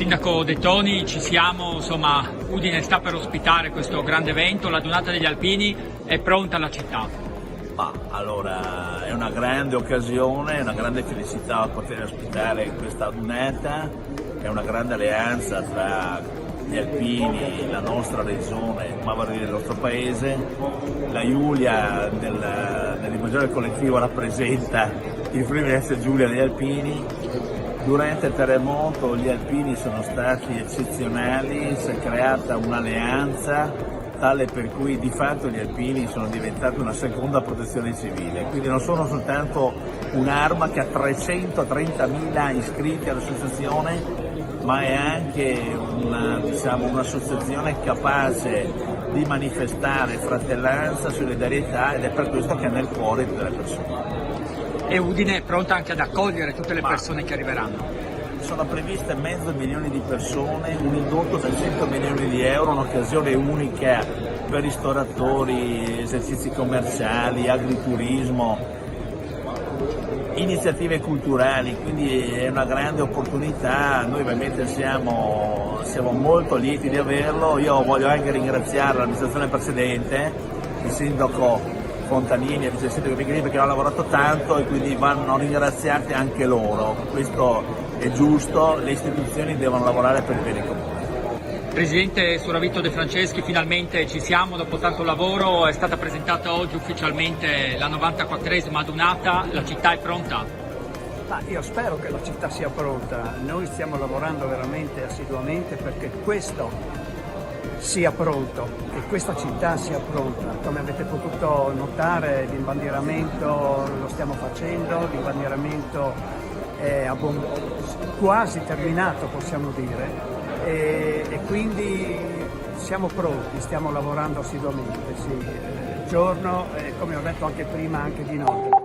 Sindaco De Toni, ci siamo, insomma, Udine sta per ospitare questo grande evento, la Dunata degli Alpini, è pronta la città? Allora, è una grande occasione, è una grande felicità poter ospitare questa Dunata, è una grande alleanza tra gli alpini, la nostra regione, ma vorrei dire il nostro paese. La Giulia nell'immaginario collettivo rappresenta il Friuli Venezia Giulia degli alpini. Durante il terremoto gli alpini sono stati eccezionali, si è creata un'alleanza tale per cui di fatto gli alpini sono diventati una seconda protezione civile, quindi non sono soltanto un'arma che ha 330.000 iscritti all'associazione, ma è anche un'associazione capace di manifestare fratellanza, solidarietà, ed è per questo che è nel cuore delle persone. E Udine è pronta anche ad accogliere tutte le persone che arriveranno? Sono previste 500.000 di persone, un indotto da 100 milioni di euro, un'occasione unica per ristoratori, esercizi commerciali, agriturismo, iniziative culturali, quindi è una grande opportunità. Noi ovviamente siamo molto lieti di averlo. Io voglio anche ringraziare l'amministrazione precedente, il sindaco Fontanini e il vice sindaco Michelini, perché hanno lavorato tanto e quindi vanno ringraziati anche loro. Questo è giusto, le istituzioni devono lavorare per il bene comune. Presidente Suravito De Franceschi, finalmente ci siamo dopo tanto lavoro, è stata presentata oggi ufficialmente la 94esima Dunata, la città è pronta? Io spero che la città sia pronta, noi stiamo lavorando veramente assiduamente perché questo sia pronto, che questa città sia pronta. Come avete potuto notare, l'imbandieramento lo stiamo facendo, l'imbandieramento è quasi terminato, possiamo dire, e quindi siamo pronti, stiamo lavorando assiduamente, sì, giorno, come ho detto anche prima, anche di notte.